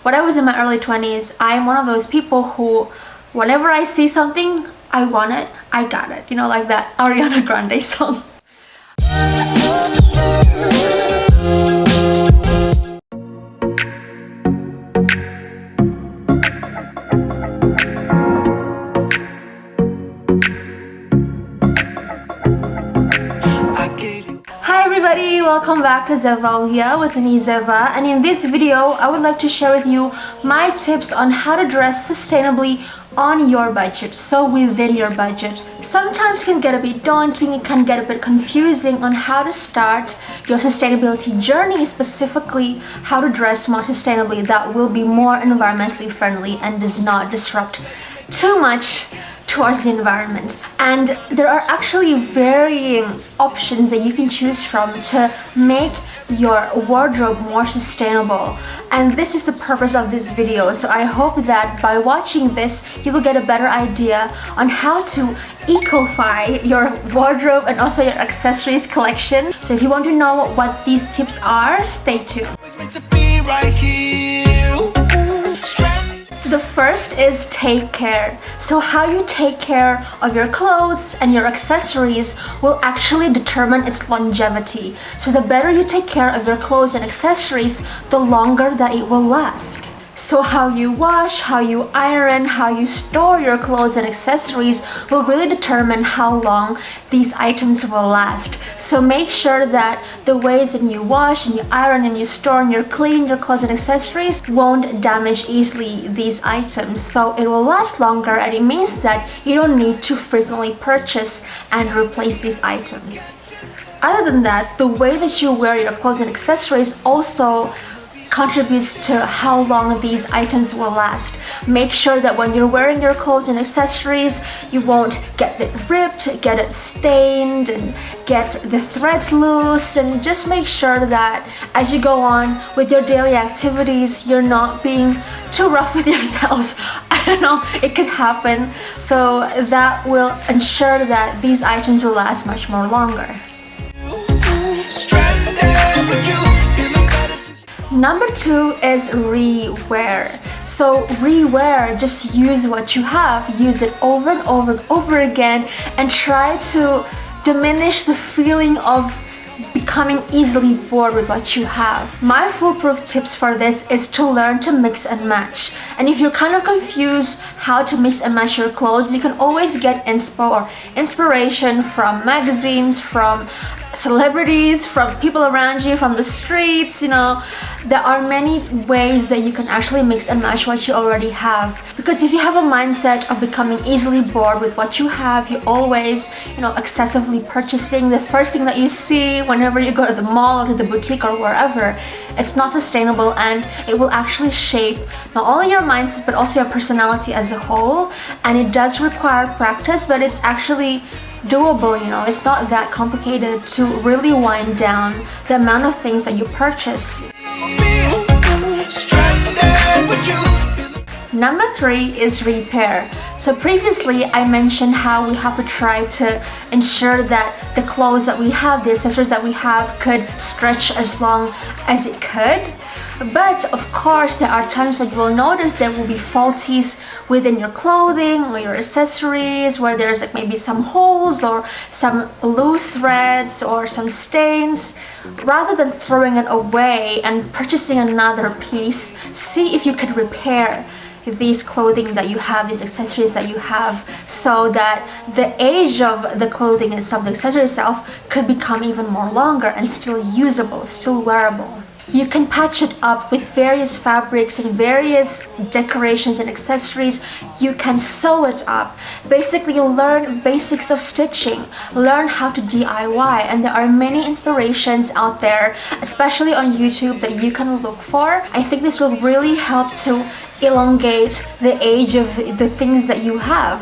when I was in my early 20s, I'm one of those people who, whenever I see something, I want it, I got it. You know, like that Ariana Grande song. Hi everybody, welcome back to Zevaulia with me, Zeva, and in this video I would like to share with you my tips on how to dress sustainably on your budget, so within your budget. Sometimes it can get a bit daunting, it can get a bit confusing on how to start your sustainability journey, specifically how to dress more sustainably that will be more environmentally friendly and does not disrupt too much towards the environment. And there are actually varying options that you can choose from to make your wardrobe more sustainable, and this is the purpose of this video. So I hope that by watching this you will get a better idea on how to eco-fy your wardrobe and also your accessories collection. So if you want to know what these tips are, stay tuned. The first is take care. So how you take care of your clothes and your accessories will actually determine its longevity. So the better you take care of your clothes and accessories, the longer that it will last. So how you wash, how you iron, how you store your clothes and accessories will really determine how long these items will last. So make sure that the ways that you wash and you iron and you store and you clean your clothes and accessories won't damage easily these items. So it will last longer, and it means that you don't need to frequently purchase and replace these items. Other than that, the way that you wear your clothes and accessories also contributes to how long these items will last. Make sure that when you're wearing your clothes and accessories, you won't get it ripped, get it stained, and get the threads loose, and just make sure that as you go on with your daily activities, you're not being too rough with yourselves. I don't know, it could happen. So that will ensure that these items will last much more longer. Number 2 is rewear. So rewear, just use what you have, use it over and over and over again, and try to diminish the feeling of becoming easily bored with what you have. My foolproof tips for this is to learn to mix and match. And if you're kind of confused how to mix and match your clothes, you can always get inspiration from magazines, from celebrities, from people around you, from the streets. You know, there are many ways that you can actually mix and match what you already have, because if you have a mindset of becoming easily bored with what you have, you're always, you know, excessively purchasing the first thing that you see whenever you go to the mall or to the boutique or wherever. It's not sustainable, and it will actually shape not only your mindset but also your personality as a whole. And it does require practice, but it's actually doable. You know, it's not that complicated to really wind down the amount of things that you purchase. Number 3 is repair. So previously I mentioned how we have to try to ensure that the clothes that we have, the accessories that we have, could stretch as long as it could. But of course there are times when you will notice there will be faulties within your clothing or your accessories, where there's like maybe some holes or some loose threads or some stains. Rather than throwing it away and purchasing another piece, see if you could repair these clothing that you have, these accessories that you have, so that the age of the clothing itself, the accessory itself, could become even more longer and still usable, still wearable. You can patch it up with various fabrics and various decorations and accessories. You can sew it up. Basically, learn basics of stitching. Learn how to DIY. And there are many inspirations out there, especially on YouTube, that you can look for. I think this will really help to elongate the age of the things that you have.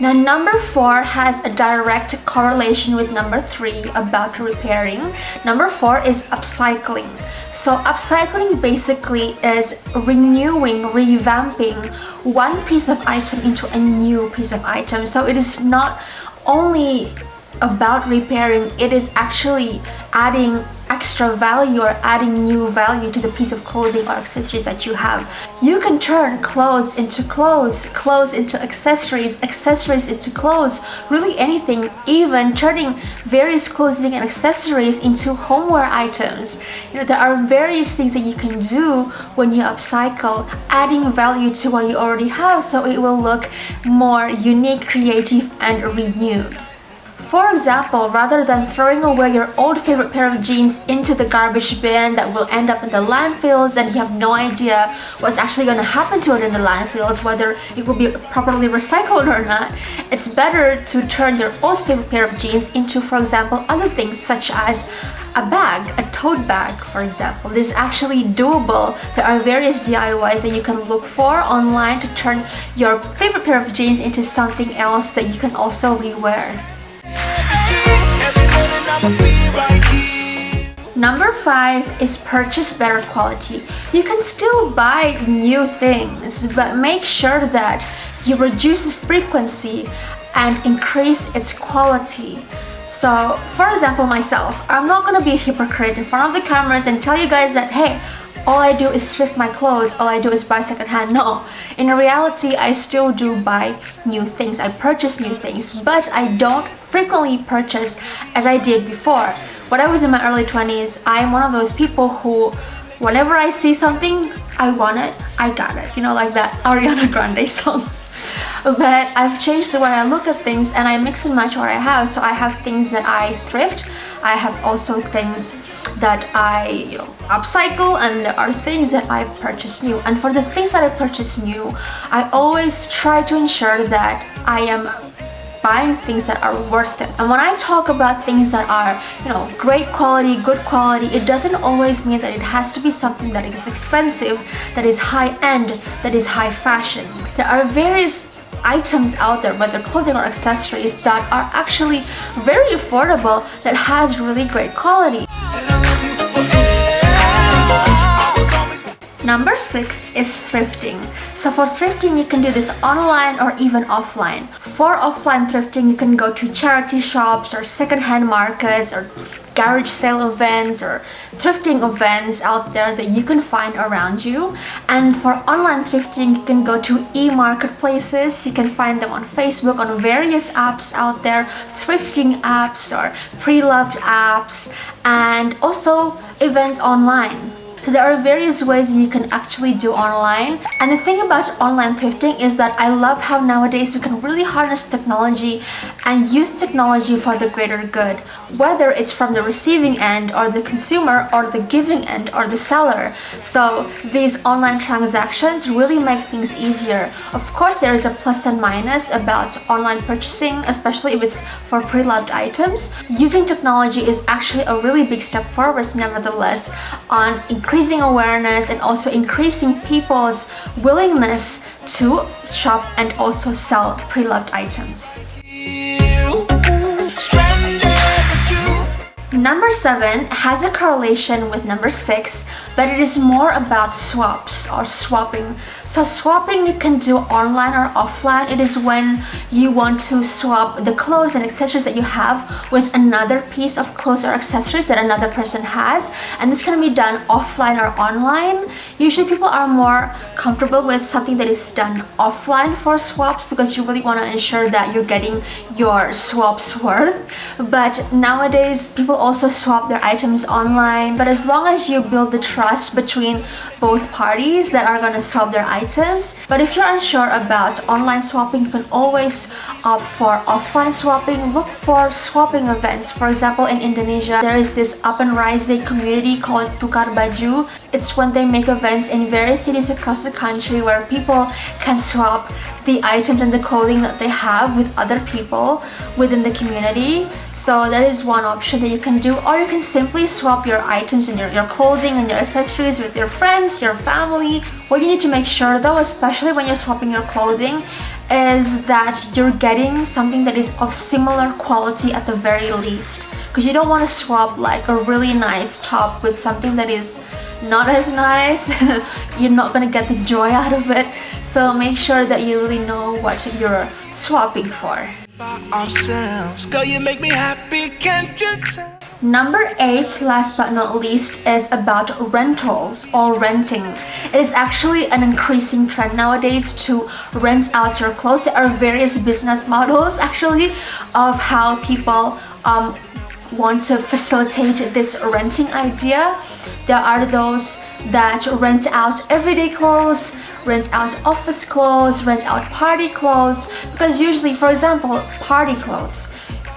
Now number 4 has a direct correlation with number 3 about repairing. Number 4 is upcycling. So upcycling basically is renewing, revamping one piece of item into a new piece of item. So it is not only about repairing, it is actually adding extra value or adding new value to the piece of clothing or accessories that you have. You can turn clothes into clothes, clothes into accessories, accessories into clothes, really anything, even turning various clothing and accessories into homeware items. There are various things that you can do when you upcycle, adding value to what you already have so it will look more unique, creative, and renewed. For example, rather than throwing away your old favorite pair of jeans into the garbage bin that will end up in the landfills and you have no idea what's actually going to happen to it in the landfills, whether it will be properly recycled or not, it's better to turn your old favorite pair of jeans into, for example, other things such as a bag, a tote bag, for example. This is actually doable. There are various DIYs that you can look for online to turn your favorite pair of jeans into something else that you can also rewear. Number 5 is purchase better quality. You can still buy new things, but make sure that you reduce the frequency and increase its quality. So, for example, myself, I'm not gonna be a hypocrite in front of the cameras and tell you guys that, hey, all I do is thrift my clothes, all I do is buy secondhand. No, in reality, I still do buy new things. I purchase new things, but I don't frequently purchase as I did before. When I was in my early 20s, I'm one of those people who, whenever I see something, I want it, I got it. Like that Ariana Grande song. But I've changed the way I look at things and I mix and match what I have. So I have things that I thrift, I have also things that I upcycle, and there are things that I purchase new. And for the things that I purchase new, I always try to ensure that I am buying things that are worth it. And when I talk about things that are, great quality, good quality, it doesn't always mean that it has to be something that is expensive, that is high-end, that is high fashion. There are various items out there, whether clothing or accessories, that are actually very affordable, that has really great quality. Number 6 is thrifting. So for thrifting, you can do this online or even offline. For offline thrifting, you can go to charity shops or secondhand markets or garage sale events or thrifting events out there that you can find around you. And for online thrifting, you can go to e-marketplaces. You can find them on Facebook, on various apps out there, thrifting apps or pre-loved apps, and also events online. So there are various ways you can actually do online. And the thing about online thrifting is that I love how nowadays we can really harness technology and use technology for the greater good, whether it's from the receiving end or the consumer or the giving end or the seller. So these online transactions really make things easier. Of course, there is a plus and minus about online purchasing, especially if it's for pre-loved items. Using technology is actually a really big step forward nevertheless on increasing awareness and also increasing people's willingness to shop and also sell pre-loved items. Number 7 has a correlation with number 6, but it is more about swaps or swapping. So swapping you can do online or offline. It is when you want to swap the clothes and accessories that you have with another piece of clothes or accessories that another person has, and this can be done offline or online. Usually people are more comfortable with something that is done offline for swaps because you really want to ensure that you're getting your swaps worth. But nowadays people also swap their items online, but as long as you build the trust between both parties that are going to swap their items. But if you're unsure about online swapping, you can always opt for offline swapping. Look for swapping events. For example, in Indonesia, there is this up and rising community called Tukar Baju. It's when they make events in various cities across the country where people can swap the items and the clothing that they have with other people within the community. So that is one option that you can do, or you can simply swap your items and your clothing and your accessories with your friends, your family. What you need to make sure though, especially when you're swapping your clothing, is that you're getting something that is of similar quality at the very least, because you don't want to swap like a really nice top with something that is not as nice. You're not gonna get the joy out of it. So make sure that you really know what you're swapping for. Girl, you make me happy, can't you tell? Number 8, last but not least, is about rentals or renting. It is actually an increasing trend nowadays to rent out your clothes. There are various business models actually of how people want to facilitate this renting idea. There are those that rent out everyday clothes, rent out office clothes, rent out party clothes, because usually, for example, party clothes,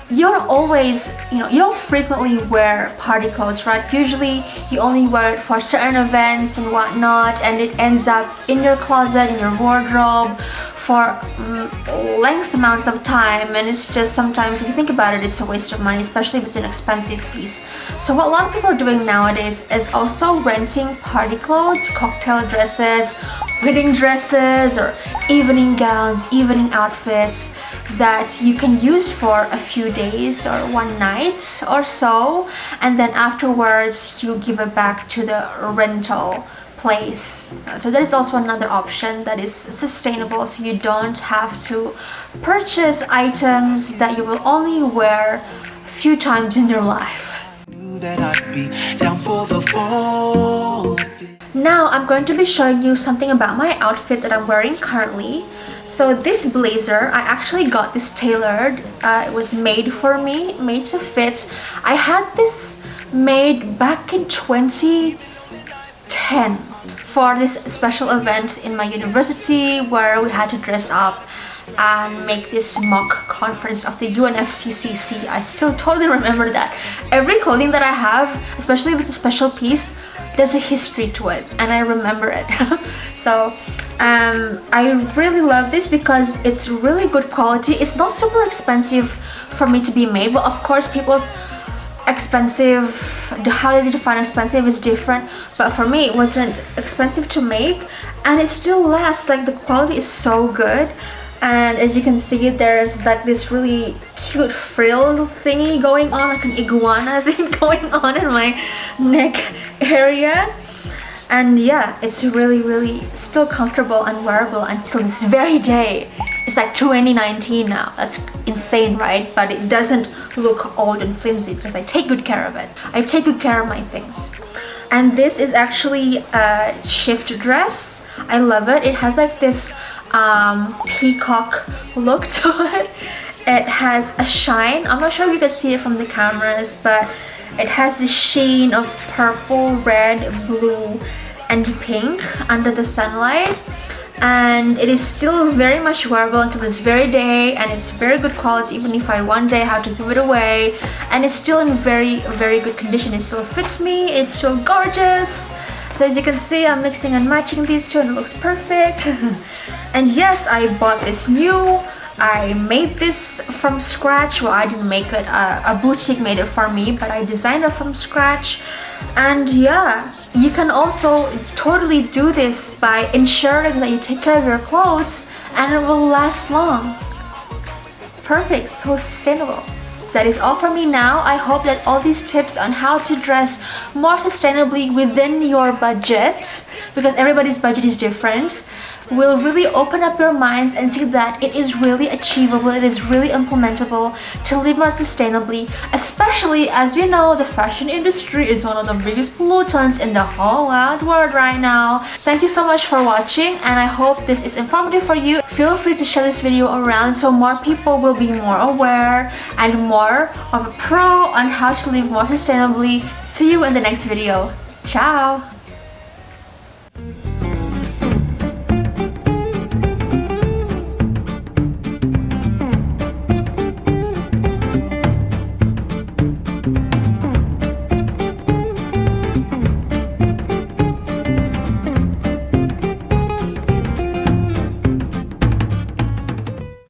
you don't always, you don't frequently wear party clothes, right? Usually you only wear it for certain events and whatnot, and it ends up in your closet, in your wardrobe for length amounts of time, and it's just, sometimes if you think about it, it's a waste of money, especially if it's an expensive piece. So what a lot of people are doing nowadays is also renting party clothes, cocktail dresses, wedding dresses, or evening gowns, evening outfits that you can use for a few days or one night or so, and then afterwards you give it back to the rental place. So that is also another option that is sustainable, so you don't have to purchase items that you will only wear a few times in your life. Now I'm going to be showing you something about my outfit that I'm wearing currently. So this blazer, I actually got this tailored. It was made for me, made to fit. I had this made back in 2010 for this special event in my university where we had to dress up and make this mock conference of the UNFCCC. I still totally remember that. Every clothing that I have, especially if it's a special piece, there's a history to it and I remember it. So I really love this because it's really good quality. It's not super expensive for me to be made, but of course people's expensive, how they define expensive is different, but for me it wasn't expensive to make and it still lasts. Like, the quality is so good, and as you can see, there's like this really cute frill thingy going on, like an iguana thing going on in my neck area. And yeah, it's really still comfortable and wearable until this very day. It's like 2019 now. That's insane, right? But it doesn't look old and flimsy because I take good care of it. I take good care of my things. And this is actually a shift dress. I love it. It has like this peacock look to it. It has a shine. I'm not sure if you can see it from the cameras, but it has this sheen of purple, red, blue, and pink under the sunlight, and it is still very much wearable until this very day, and it's very good quality even if I one day have to give it away, and it's still in very good condition. It still fits me, it's still gorgeous. So as you can see, I'm mixing and matching these two and it looks perfect. And yes, I bought this new. I made this from scratch. Well, I didn't make it, a boutique made it for me, but I designed it from scratch. And yeah, you can also totally do this by ensuring that you take care of your clothes and it will last long. Perfect, so sustainable. That is all for me now. I hope that all these tips on how to dress more sustainably within your budget, because everybody's budget is different, will really open up your minds and see that it is really achievable, it is really implementable to live more sustainably, especially as we know the fashion industry is one of the biggest pollutants in the whole wide world right now. Thank you so much for watching, and I hope this is informative for you. Feel free to share this video around so more people will be more aware and more of a pro on how to live more sustainably. See you in the next video. Ciao!